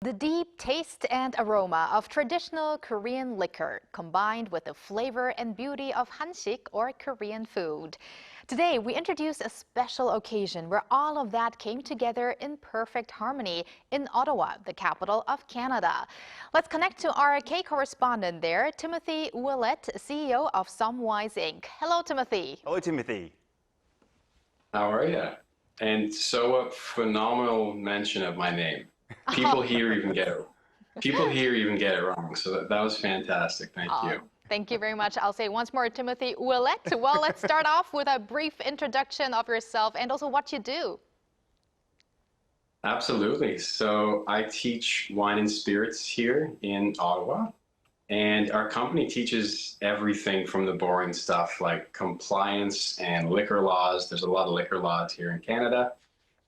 The deep taste and aroma of traditional Korean liquor combined with the flavor and beauty of Hansik or Korean food. Today, we introduce a special occasion where all of that came together in perfect harmony in Ottawa, the capital of Canada. Let's connect to our K-Correspondent there, Timothy Willett, CEO of Somewise Inc. Hello, Timothy. Hello, Timothy. How are you? And so a phenomenal mention of my name. People here even get it wrong. So that was fantastic. Thank you. Thank you very much. I'll say once more, Timothy Willett. Well, let's start off with a brief introduction of yourself and also what you do. Absolutely. So I teach wine and spirits here in Ottawa. And our company teaches everything from the boring stuff like compliance and liquor laws. There's a lot of liquor laws here in Canada.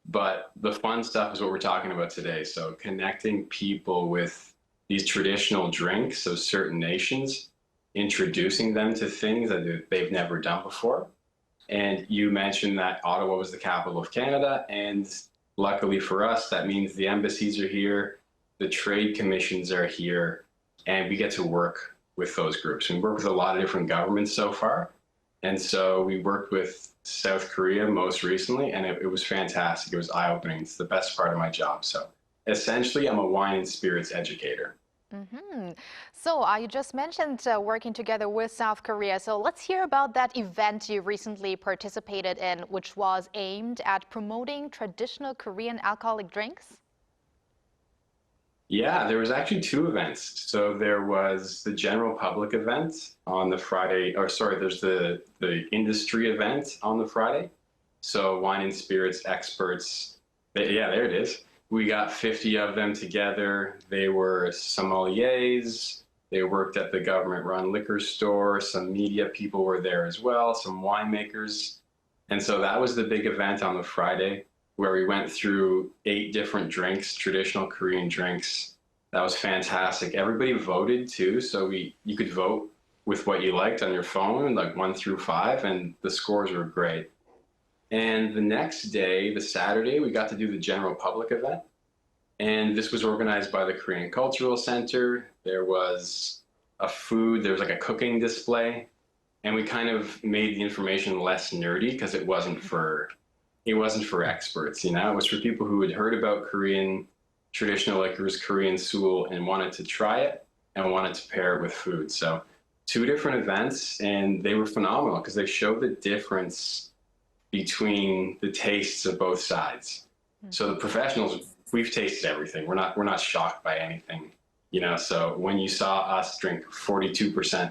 But the fun stuff is what we're talking about today. So connecting people with these traditional drinks of certain nations, introducing them to things that they've never done before. And you mentioned that Ottawa was the capital of Canada. And luckily for us, that means the embassies are here, the trade commissions are here, and we get to work with those groups. We work with a lot of different governments so far. And so we worked with South Korea most recently, and it was fantastic. It was eye-opening. It's the best part of my job. So essentially, I'm a wine and spirits educator. So you just mentioned working together with South Korea. So let's hear about that event you recently participated in, which was aimed at promoting traditional Korean alcoholic drinks. Yeah, there was actually two events. So there was the general public event on the Friday, or sorry, there's the industry event on the Friday. So wine and spirits experts, yeah, there it is. We got 50 of them together. They were sommeliers. They worked at the government-run liquor store. Some media people were there as well, some winemakers. And so that was the big event on the Friday, where we went through 8 different drinks, traditional Korean drinks. That was fantastic. Everybody voted too, so you could vote with what you liked on your phone, like 1 through 5, and the scores were great. And the next day, the Saturday, we got to do the general public event. And this was organized by the Korean Cultural Center. There was there was like a cooking display. And we kind of made the information less nerdy because it wasn't for experts, you know. It was for people who had heard about Korean traditional liquors, Korean Soul, and wanted to try it and wanted to pair it with food. So 2 different events, and they were phenomenal because they showed the difference between the tastes of both sides. So the professionals, we've tasted everything. We're not shocked by anything, you know. So when you saw us drink 42%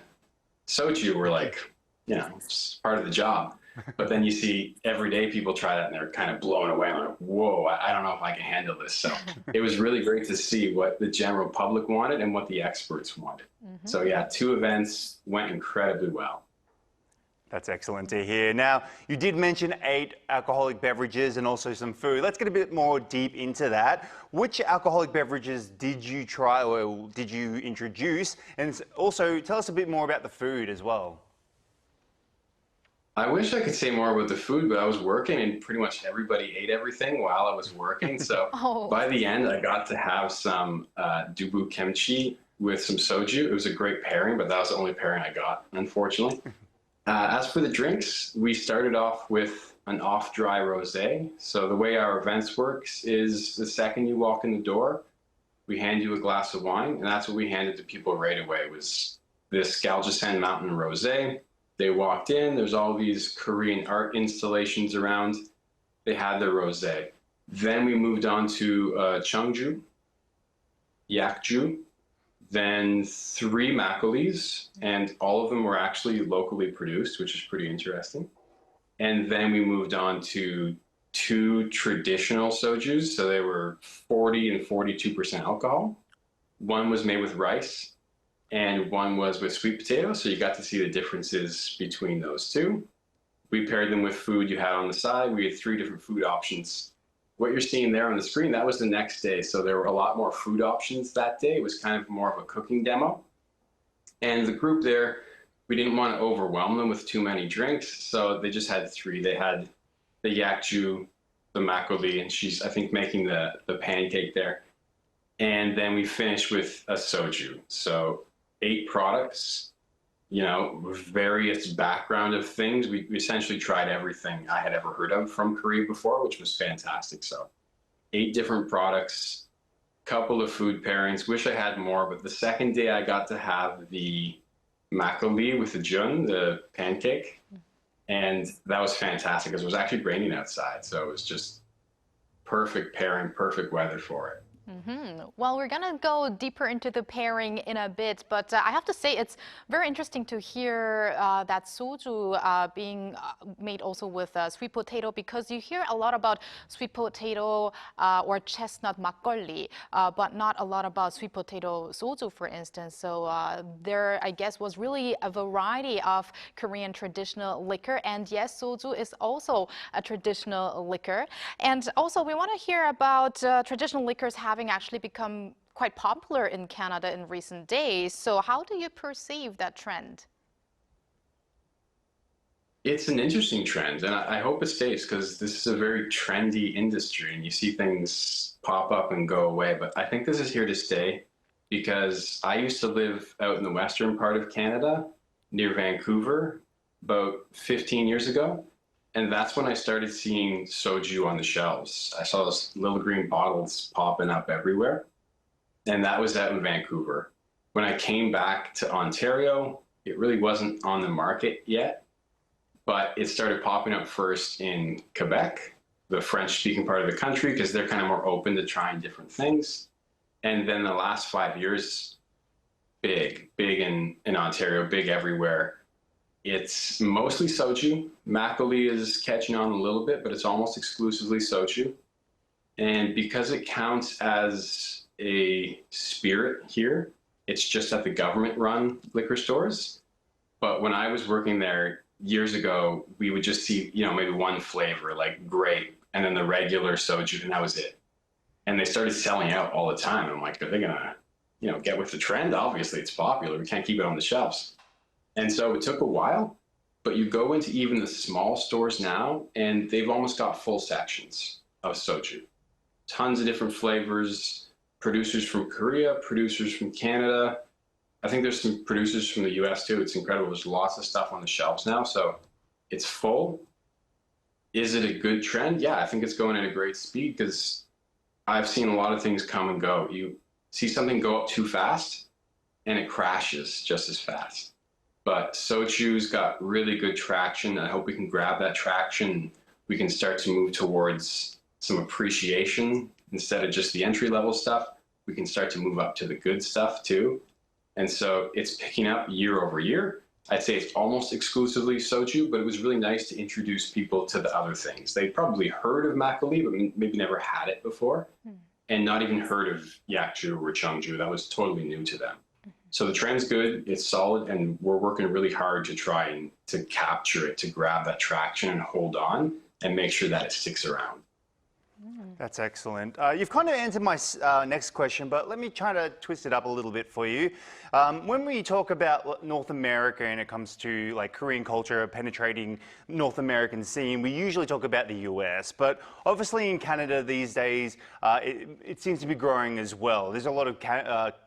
soju, we're like, you know, it's part of the job. But then you see everyday people try that and they're kind of blown away. I'm like, whoa, I don't know if I can handle this. So it was really great to see what the general public wanted and what the experts wanted. So yeah, 2 events went incredibly well. That's excellent to hear. Now, you did mention 8 alcoholic beverages and also some food. Let's get a bit more deep into that. Which alcoholic beverages did you try or did you introduce? And also, tell us a bit more about the food as well. I wish I could say more about the food, but I was working and pretty much everybody ate everything while I was working. So by the end, I got to have some dubu kimchi with some soju. It was a great pairing, but that was the only pairing I got, unfortunately. As for the drinks, we started off with an off-dry rosé. So the way our events works is the second you walk in the door, we hand you a glass of wine, and that's what we handed to people right away. It was this Galjasan Mountain Rosé. They walked in, there's all these Korean art installations around. They had their rosé. Then we moved on to Cheongju, Yakju, then 3 Macaulys, and all of them were actually locally produced, which is pretty interesting. And then we moved on to 2 traditional sojus, so they were 40 and 42% alcohol. One was made with rice, and one was with sweet potato, so you got to see the differences between those 2. We paired them with food you had on the side. We had 3 different food options. What you're seeing there on the screen, that was the next day. So there were a lot more food options that day. It was kind of more of a cooking demo. And the group there, we didn't want to overwhelm them with too many drinks, so they just had 3. They had the yakju, the makgeolli, and she's, I think, making the pancake there. And then we finished with a soju. So 8 products, you know, various background of things. We essentially tried everything I had ever heard of from Korea before, which was fantastic. So 8 different products, couple of food pairings. Wish I had more, but the second day I got to have the makgeolli with the jun, the pancake, and that was fantastic because it was actually raining outside. So it was just perfect pairing, perfect weather for it. Well, we're going to go deeper into the pairing in a bit, but I have to say it's very interesting to hear that soju being made also with sweet potato, because you hear a lot about sweet potato or chestnut makgeolli, but not a lot about sweet potato soju, for instance. So there, I guess, was really a variety of Korean traditional liquor. And yes, soju is also a traditional liquor. And also, we want to hear about traditional liquors having actually become quite popular in Canada in recent days. So how do you perceive that trend? It's an interesting trend, and I hope it stays because this is a very trendy industry and you see things pop up and go away. But I think this is here to stay because I used to live out in the western part of Canada near Vancouver about 15 years ago. And that's when I started seeing soju on the shelves. I saw those little green bottles popping up everywhere. And that was out in Vancouver. When I came back to Ontario, it really wasn't on the market yet, but it started popping up first in Quebec, the French-speaking part of the country, because they're kind of more open to trying different things. And then the last 5 years, big in Ontario, big everywhere. It's mostly soju. Makgeolli is catching on a little bit, but it's almost exclusively soju. And because it counts as a spirit here, it's just at the government-run liquor stores. But when I was working there years ago, we would just see, you know, maybe one flavor, like grape, and then the regular soju, and that was it. And they started selling out all the time. I'm like, are they gonna, you know, get with the trend? Obviously, it's popular. We can't keep it on the shelves. And so it took a while, but you go into even the small stores now, and they've almost got full sections of soju. Tons of different flavors, producers from Korea, producers from Canada. I think there's some producers from the US too. It's incredible. There's lots of stuff on the shelves now, so it's full. Is it a good trend? Yeah, I think it's going at a great speed because I've seen a lot of things come and go. You see something go up too fast, and it crashes just as fast. But soju's got really good traction. I hope we can grab that traction. We can start to move towards some appreciation instead of just the entry-level stuff. We can start to move up to the good stuff too. And so it's picking up year over year. I'd say it's almost exclusively soju, but it was really nice to introduce people to the other things. They'd probably heard of makgeolli, but maybe never had it before, and not even heard of yakju or cheongju. That was totally new to them. So the trend's good, it's solid, and we're working really hard to try and to capture it, to grab that traction and hold on and make sure that it sticks around. That's excellent. You've kind of answered my next question, but let me try to twist it up a little bit for you. When we talk about North America and it comes to like Korean culture penetrating North American scene, we usually talk about the US, but obviously in Canada these days, it seems to be growing as well. There's a lot of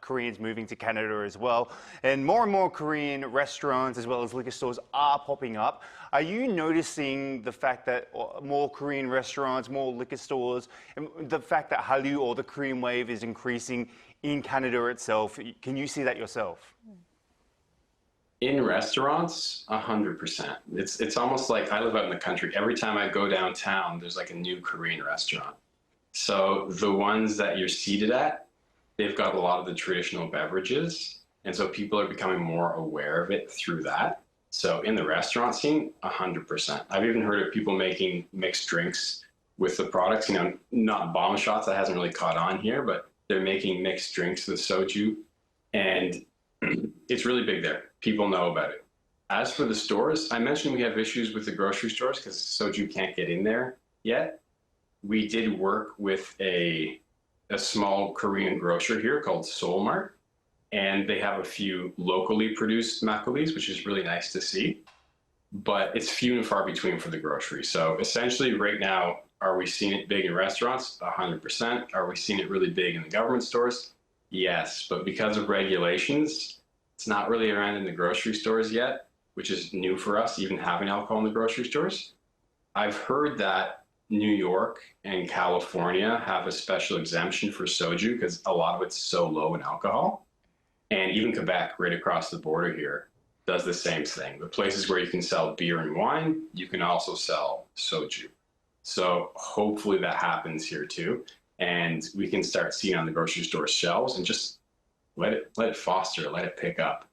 Koreans moving to Canada as well, and more Korean restaurants as well as liquor stores are popping up. Are you noticing the fact that more Korean restaurants, more liquor stores, and the fact that Hallyu or the Korean wave is increasing in Canada itself? Can you see that yourself? In restaurants, 100%. It's almost like I live out in the country. Every time I go downtown, there's like a new Korean restaurant. So the ones that you're seated at, they've got a lot of the traditional beverages. And so people are becoming more aware of it through that. So in the restaurant scene, 100%. I've even heard of people making mixed drinks with the products, you know, not bomb shots, that hasn't really caught on here, but they're making mixed drinks with soju. And it's really big there. People know about it. As for the stores, I mentioned we have issues with the grocery stores because soju can't get in there yet. We did work with a small Korean grocer here called Seoul Mart. And they have a few locally produced makgeollis, which is really nice to see. But it's few and far between for the grocery. So essentially right now, Are we seeing it big in restaurants? 100%. Are we seeing it really big in the government stores? Yes, but because of regulations, it's not really around in the grocery stores yet, which is new for us, even having alcohol in the grocery stores. I've heard that New York and California have a special exemption for soju because a lot of it's so low in alcohol. And even Quebec, right across the border here, does the same thing. The places where you can sell beer and wine, you can also sell soju. So hopefully that happens here too. And we can start seeing on the grocery store shelves and just let it foster, let it pick up,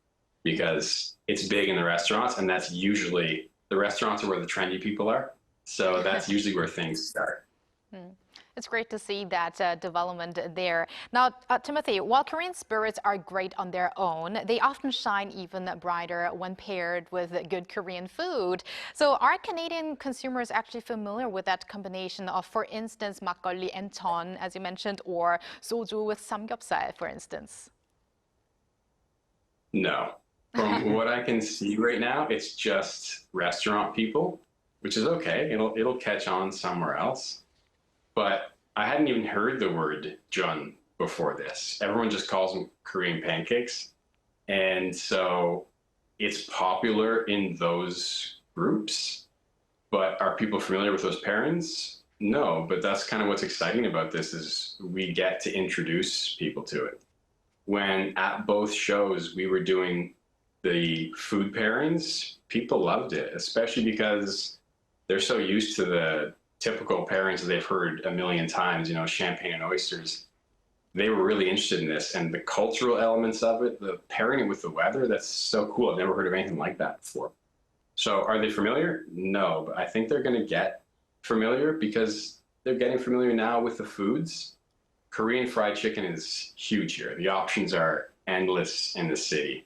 because it's big in the restaurants, and that's usually, the restaurants are where the trendy people are. So that's usually where things start. It's great to see that development there. Now, Timothy, while Korean spirits are great on their own, they often shine even brighter when paired with good Korean food. So are Canadian consumers actually familiar with that combination of, for instance, makgeolli and jeon, as you mentioned, or soju with samgyeopsal, for instance? No. From what I can see right now, it's just restaurant people, which is okay. It'll catch on somewhere else. But I hadn't even heard the word jeon before this. Everyone just calls them Korean pancakes. And so it's popular in those groups. But are people familiar with those pairings? No, but that's kind of what's exciting about this, is we get to introduce people to it. When at both shows we were doing the food pairings, people loved it, especially because they're so used to the typical pairings that they've heard a million times, you know, champagne and oysters. They were really interested in this, and the cultural elements of it, the pairing it with the weather, that's so cool. I've never heard of anything like that before. So are they familiar? No, but I think they're going to get familiar because they're getting familiar now with the foods. Korean fried chicken is huge here. The options are endless in the city.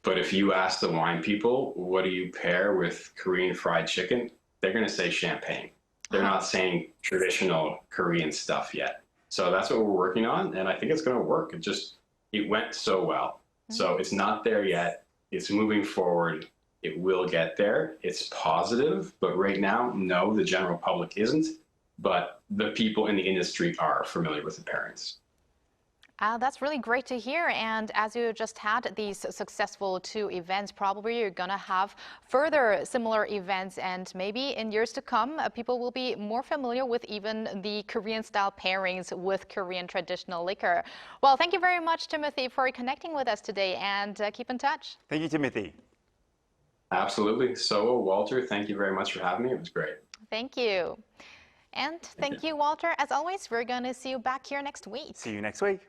But if you ask the wine people, what do you pair with Korean fried chicken? They're going to say champagne. They're not saying traditional Korean stuff yet. So that's what we're working on, and I think it's going to work. It went so well. So it's not there yet. It's moving forward. It will get there. It's positive, but right now, no, the general public isn't. But the people in the industry are familiar with the pairings. That's really great to hear. And as you just had these successful 2 events, probably you're going to have further similar events. And maybe in years to come, people will be more familiar with even the Korean style pairings with Korean traditional liquor. Well, thank you very much, Timothy, for connecting with us today, and keep in touch. Thank you, Timothy. Absolutely. So, Walter, thank you very much for having me. It was great. Thank you. And thank you, Walter. As always, we're going to see you back here next week. See you next week.